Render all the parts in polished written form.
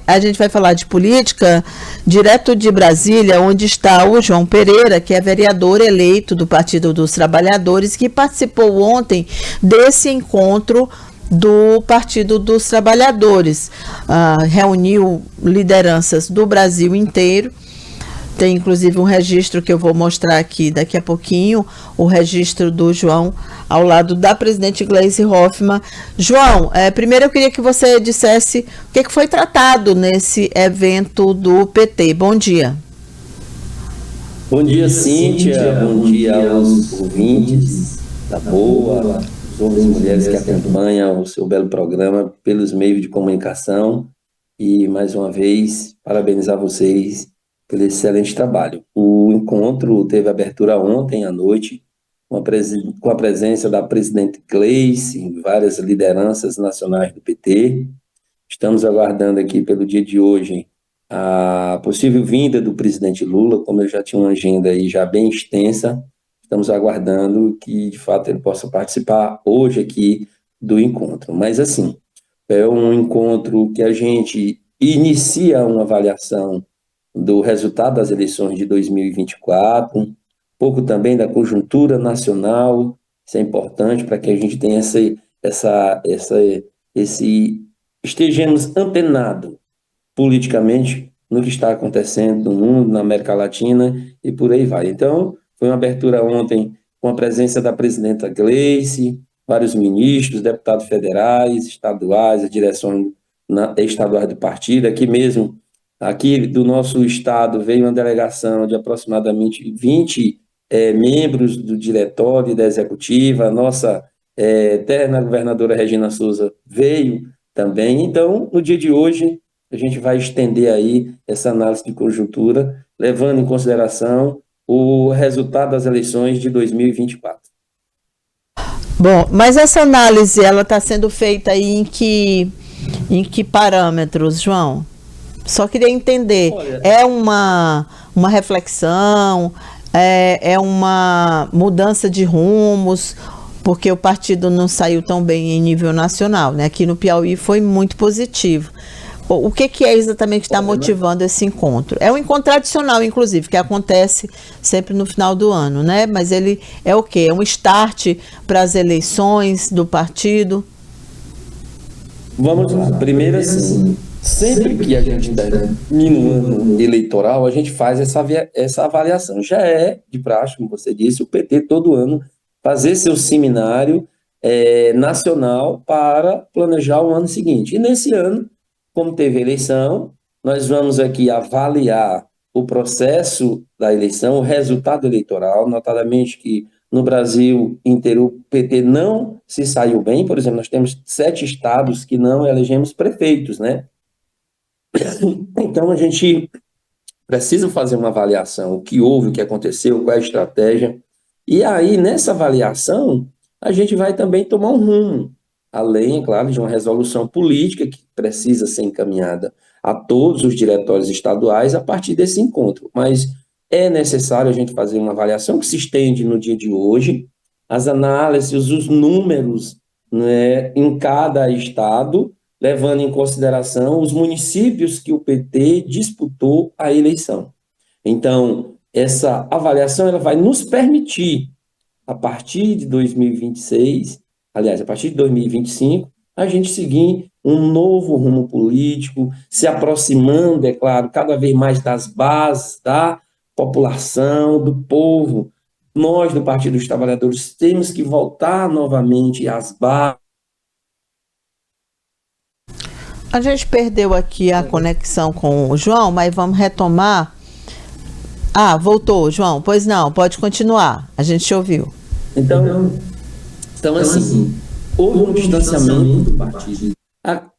A gente vai falar de política direto de Brasília, onde está o João Pereira, que é vereador eleito do Partido dos Trabalhadores, que participou ontem desse encontro do Partido dos Trabalhadores. Reuniu lideranças do Brasil inteiro. Tem inclusive um registro que eu vou mostrar aqui daqui a pouquinho, o registro do João ao lado da presidente Gleisi Hoffmann. João, primeiro eu queria que você dissesse o que foi tratado nesse evento do PT. Bom dia. Bom dia, Cíntia. Bom dia aos ouvintes da Boa, os homens e mulheres que acompanham o seu belo programa pelos meios de comunicação. E, mais uma vez, parabenizar vocês pelo excelente trabalho. O encontro teve abertura ontem à noite, com a presença da presidente Gleisi, várias lideranças nacionais do PT. Estamos aguardando aqui pelo dia de hoje a possível vinda do presidente Lula, como eu já tinha uma agenda aí já bem extensa. Estamos aguardando que, de fato, ele possa participar hoje aqui do encontro. Mas, assim, é um encontro que a gente inicia uma avaliação do resultado das eleições de 2024, um pouco também da conjuntura nacional. Isso é importante para que a gente tenha estejamos antenados politicamente no que está acontecendo no mundo, na América Latina e por aí vai. Então, foi uma abertura ontem com a presença da presidenta Gleisi, vários ministros, deputados federais, estaduais, as direções estaduais do partido, aqui do nosso estado veio uma delegação de aproximadamente 20 membros do diretório e da executiva, a nossa eterna governadora Regina Souza veio também. Então, no dia de hoje, a gente vai estender aí essa análise de conjuntura, levando em consideração o resultado das eleições de 2024. Bom, mas essa análise, ela está sendo feita aí em que parâmetros, João? Só queria entender, é uma reflexão, é uma mudança de rumos, porque o partido não saiu tão bem em nível nacional, né? Aqui no Piauí foi muito positivo. O que é exatamente que está motivando esse encontro? É um encontro tradicional, inclusive, que acontece sempre no final do ano, né? Mas ele é o quê? É um start para as eleições do partido? Vamos lá. Primeiro, assim, sempre que a gente termina um ano eleitoral, a gente faz essa avaliação. Já é de praxe, como você disse, o PT todo ano fazer seu seminário nacional para planejar o ano seguinte. E nesse ano, como teve eleição, nós vamos aqui avaliar o processo da eleição, o resultado eleitoral, notadamente que no Brasil inteiro o PT não se saiu bem. Por exemplo, nós temos 7 estados que não elegemos prefeitos, né? Então, a gente precisa fazer uma avaliação, o que houve, o que aconteceu, qual é a estratégia. E aí, nessa avaliação, a gente vai também tomar um rumo, além, é claro, de uma resolução política que precisa ser encaminhada a todos os diretórios estaduais a partir desse encontro. Mas é necessário a gente fazer uma avaliação que se estende no dia de hoje, as análises, os números, né, em cada estado, levando em consideração os municípios que o PT disputou a eleição. Então, essa avaliação ela vai nos permitir, a partir de 2026, aliás, a partir de 2025, a gente seguir um novo rumo político, se aproximando, é claro, cada vez mais das bases, da população, do povo. Nós, do Partido dos Trabalhadores, temos que voltar novamente às bases. A gente perdeu aqui a conexão com o João, mas vamos retomar. Voltou, João. Pois não, pode continuar. A gente te ouviu. Então assim, houve um distanciamento do partido.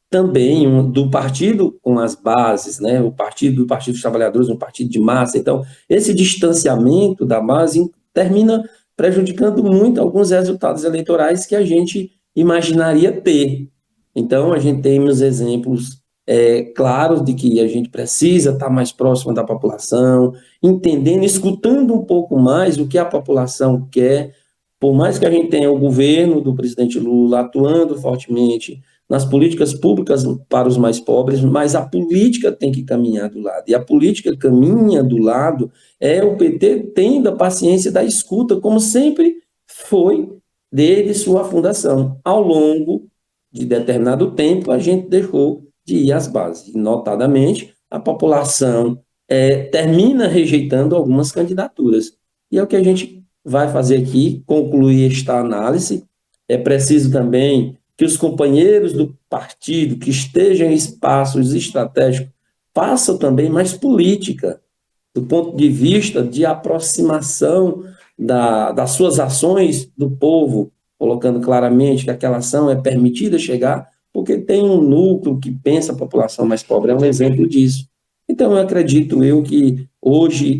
Também do partido com as bases, né? O partido dos Trabalhadores, um partido de massa. Então, esse distanciamento da base termina prejudicando muito alguns resultados eleitorais que a gente imaginaria ter. Então, a gente tem os exemplos claros de que a gente precisa estar mais próximo da população, entendendo, escutando um pouco mais o que a população quer. Por mais que a gente tenha o governo do presidente Lula atuando fortemente nas políticas públicas para os mais pobres, mas a política tem que caminhar do lado. E a política caminha do lado, o PT tendo a paciência da escuta, como sempre foi desde sua fundação. Ao longo de determinado tempo, a gente deixou de ir às bases. E, notadamente, a população termina rejeitando algumas candidaturas. E é o que a gente vai fazer aqui, concluir esta análise. É preciso também que os companheiros do partido que estejam em espaços estratégicos façam também mais política, do ponto de vista de aproximação das suas ações do povo, colocando claramente que aquela ação é permitida chegar, porque tem um núcleo que pensa a população mais pobre, é um exemplo disso. Então, eu acredito que hoje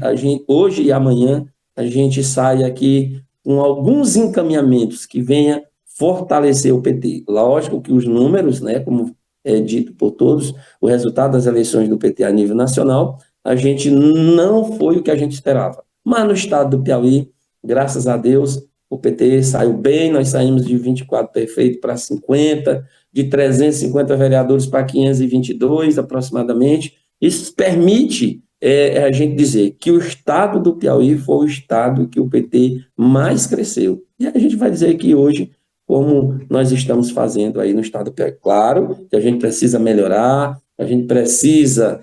e amanhã a gente sai aqui com alguns encaminhamentos que venha fortalecer o PT. Lógico que os números, né, como é dito por todos, o resultado das eleições do PT a nível nacional, a gente não foi o que a gente esperava. Mas no estado do Piauí, graças a Deus, o PT saiu bem, nós saímos de 24 prefeitos para 50, de 350 vereadores para 522 aproximadamente. Isso permite a gente dizer que o estado do Piauí foi o estado que o PT mais cresceu. E a gente vai dizer que hoje, como nós estamos fazendo aí no estado do Piauí. Claro que a gente precisa melhorar, a gente precisa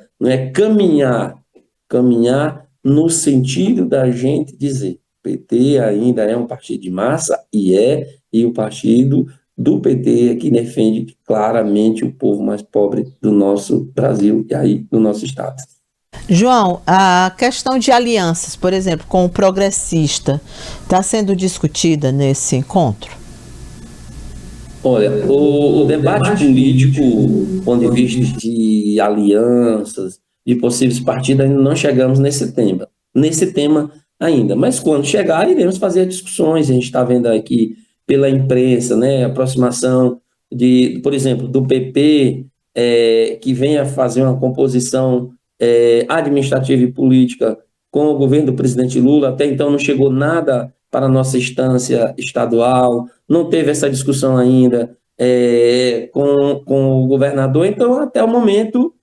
caminhar no sentido da gente dizer o PT ainda é um partido de massa, e o partido do PT é que defende claramente o povo mais pobre do nosso Brasil e aí do nosso estado. João, a questão de alianças, por exemplo, com o progressista, está sendo discutida nesse encontro? Olha, o debate político, do ponto de vista de alianças, de possíveis partidos, ainda não chegamos nesse tema ainda. Mas quando chegar, iremos fazer discussões. A gente está vendo aqui pela imprensa, né, a aproximação por exemplo, do PP, que venha fazer uma composição administrativa e política com o governo do presidente Lula. Até então não chegou nada para a nossa instância estadual, não teve essa discussão ainda com o governador. Então, até o momento,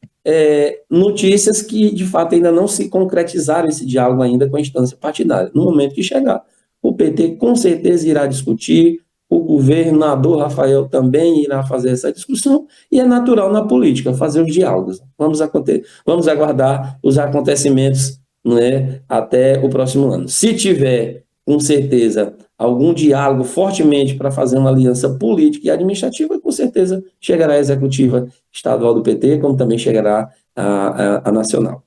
notícias que, de fato, ainda não se concretizaram esse diálogo ainda com a instância partidária. No momento que chegar, o PT com certeza irá discutir, o governador Rafael também irá fazer essa discussão, e é natural na política fazer os diálogos. Vamos aguardar os acontecimentos, né, até o próximo ano. Se tiver, com certeza, algum diálogo fortemente para fazer uma aliança política e administrativa, com certeza chegará a executiva estadual do PT, como também chegará a nacional.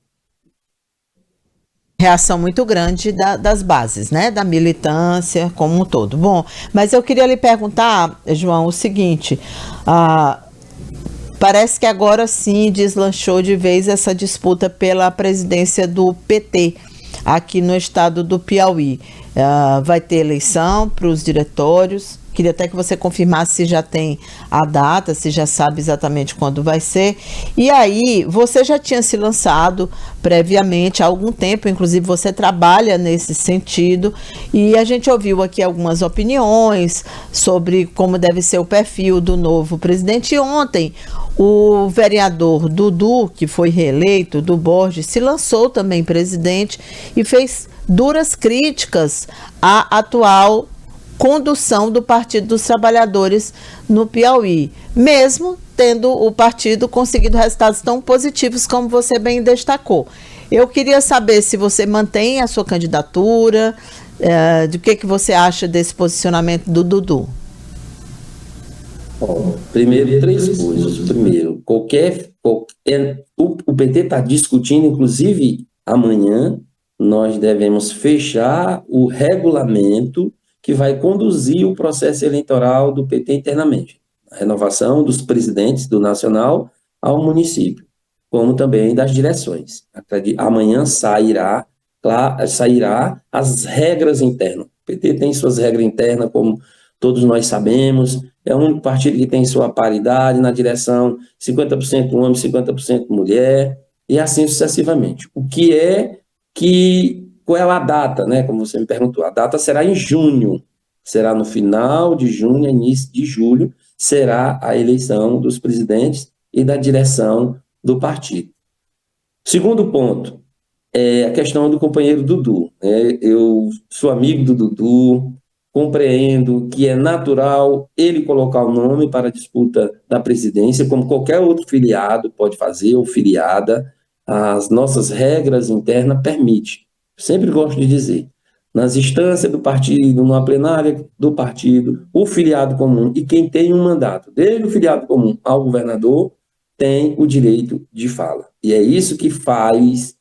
Reação muito grande das bases, né, da militância como um todo. Bom, mas eu queria lhe perguntar, João, o seguinte, parece que agora sim deslanchou de vez essa disputa pela presidência do PT aqui no estado do Piauí. Vai ter eleição para os diretórios. Queria até que você confirmasse se já tem a data, se já sabe exatamente quando vai ser. E aí, você já tinha se lançado previamente há algum tempo, inclusive você trabalha nesse sentido, e a gente ouviu aqui algumas opiniões sobre como deve ser o perfil do novo presidente. E ontem, o vereador Dudu, que foi reeleito, do Borges, se lançou também presidente e fez duras críticas à atual condução do Partido dos Trabalhadores no Piauí, mesmo tendo o partido conseguido resultados tão positivos como você bem destacou. Eu queria saber se você mantém a sua candidatura, do que você acha desse posicionamento do Dudu. Bom, primeiro, três coisas. Primeiro, o PT está discutindo, inclusive amanhã, nós devemos fechar o regulamento que vai conduzir o processo eleitoral do PT internamente. A renovação dos presidentes do Nacional ao município, como também das direções. Amanhã sairá as regras internas. O PT tem suas regras internas, como todos nós sabemos, é o único partido que tem sua paridade na direção, 50% homem, 50% mulher, e assim sucessivamente. Qual é a data, né? Como você me perguntou, a data será em junho, será no final de junho, início de julho, será a eleição dos presidentes e da direção do partido. Segundo ponto, é a questão do companheiro Dudu, né? Eu sou amigo do Dudu, compreendo que é natural ele colocar o nome para a disputa da presidência, como qualquer outro filiado pode fazer, ou filiada. As nossas regras internas permitem. Sempre gosto de dizer, nas instâncias do partido, numa plenária do partido, o filiado comum e quem tem um mandato, desde o filiado comum ao governador, tem o direito de fala. E é isso que faz,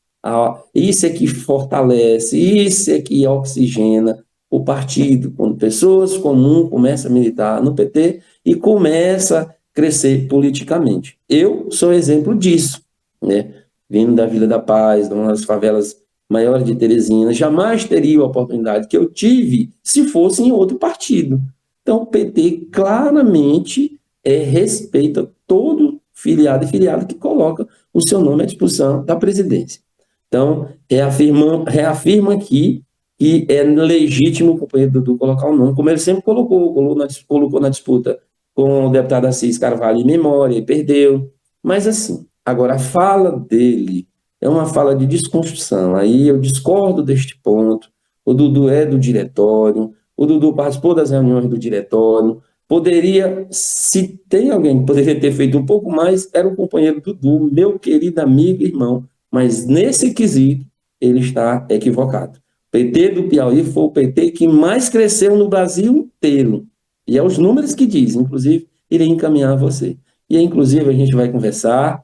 isso é que fortalece, isso é que oxigena o partido, quando pessoas comuns começam a militar no PT e começa a crescer politicamente. Eu sou exemplo disso, né? Vindo da Vila da Paz, de uma das favelas maiores de Teresina, jamais teria a oportunidade que eu tive se fosse em outro partido. Então, o PT claramente respeita todo filiado e filiado que coloca o seu nome à disposição da presidência. Então, reafirma aqui que é legítimo o companheiro Dudu colocar o nome, como ele sempre colocou na disputa com o deputado Assis Carvalho em memória, e perdeu. Mas, assim, agora a fala dele é uma fala de desconstrução. Aí eu discordo deste ponto. O Dudu é do diretório, o Dudu participou das reuniões do diretório. Poderia, se tem alguém que poderia ter feito um pouco mais, era o companheiro Dudu, meu querido amigo e irmão. Mas nesse quesito, ele está equivocado. O PT do Piauí foi o PT que mais cresceu no Brasil inteiro. E é os números que dizem, inclusive, irei encaminhar a você. E, inclusive, a gente vai conversar.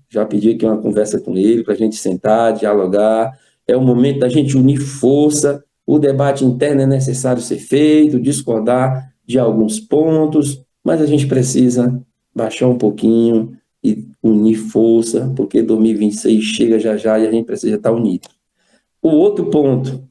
Já pedi aqui uma conversa com ele para a gente sentar, dialogar. É o momento da gente unir força. O debate interno é necessário ser feito, discordar de alguns pontos, mas a gente precisa baixar um pouquinho e unir força, porque 2026 chega já e a gente precisa estar unido. O outro ponto,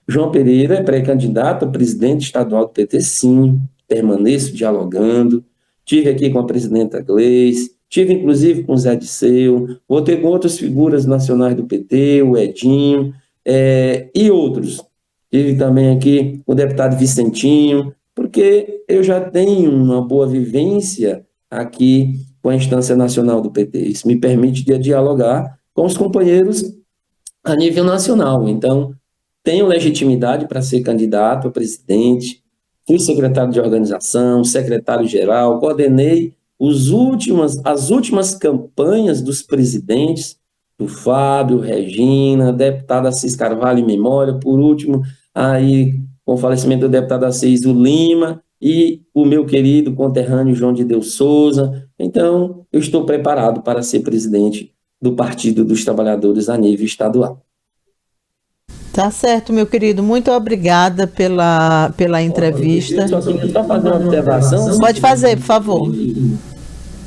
João Pereira é pré-candidato a presidente estadual do PT, sim, permaneço dialogando, tive aqui com a presidenta Gleice, tive inclusive com o Zé Disseu, vou ter com outras figuras nacionais do PT, o Edinho, e outros. Tive também aqui com o deputado Vicentinho, porque eu já tenho uma boa vivência aqui com a instância nacional do PT. Isso me permite dialogar com os companheiros a nível nacional. Então, tenho legitimidade para ser candidato a presidente, fui secretário de organização, secretário-geral, coordenei as últimas campanhas dos presidentes, do Fábio, Regina, deputado Assis Carvalho em memória, por último, aí, com o falecimento do deputado Assis, o Lima, e o meu querido conterrâneo João de Deus Souza. Então, eu estou preparado para ser presidente do Partido dos Trabalhadores a nível estadual. Tá certo, meu querido. Muito obrigada pela entrevista. Eu só queria fazer uma observação. Pode fazer, por favor.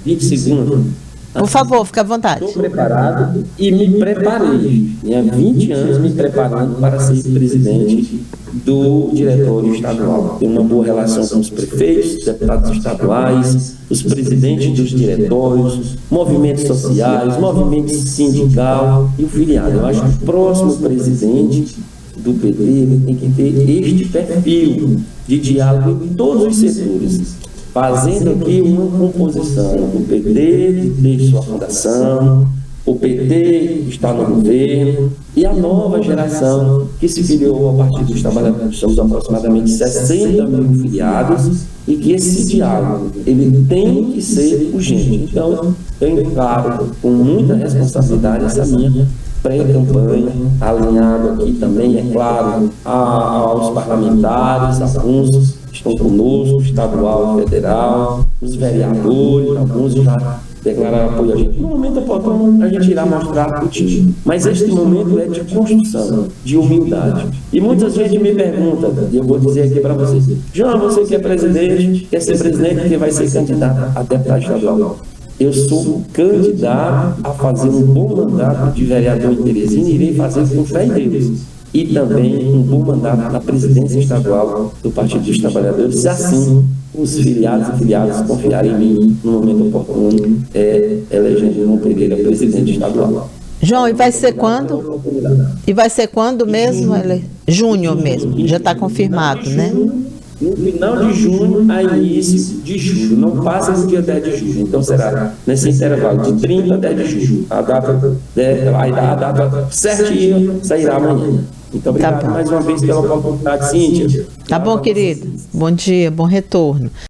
20 segundos. Por favor, fique à vontade. Estou preparado e me preparei. Há 20 anos me preparando para ser presidente do diretório estadual. Tenho uma boa relação com os prefeitos, deputados estaduais, os presidentes dos diretórios, movimentos sociais, movimento sindical e o filiado. Eu acho que o próximo presidente do PT ele tem que ter este perfil de diálogo em todos os setores, fazendo aqui uma composição. O PT tem sua fundação, o PT está no governo e a nova geração que se filiou ao Partido dos Trabalhadores. Somos aproximadamente 60 mil filiados e que esse diálogo ele tem que ser urgente. Então, eu encaro com muita responsabilidade essa minha pré-campanha, alinhado aqui também, é claro, aos parlamentares, alguns estão conosco, estadual e federal, os vereadores, alguns já declararam apoio a gente. No momento oportuno, a gente irá mostrar o time. Mas este momento é de construção, de humildade. E muitas vezes me perguntam, e eu vou dizer aqui para vocês, João, você que é presidente, quer ser presidente porque vai ser candidato a deputado estadual. Eu sou candidato a fazer um bom mandato de vereador em Teresina e irei fazer com fé em Deus. E também um bom mandato na presidência estadual do Partido dos Trabalhadores, se assim os filiados e filiadas confiarem em mim no momento oportuno, elegendo João Pereira presidente estadual. João, e vai ser quando? E vai ser quando mesmo? Junho mesmo, já está confirmado, né? no final de junho a início de julho, não passa do dia 10 de julho, então será nesse intervalo de 30 a 10 de julho, a data certinha sairá amanhã. Então, obrigado mais uma vez pela oportunidade, Cíntia. Tá bom, querido. Bom dia, bom retorno.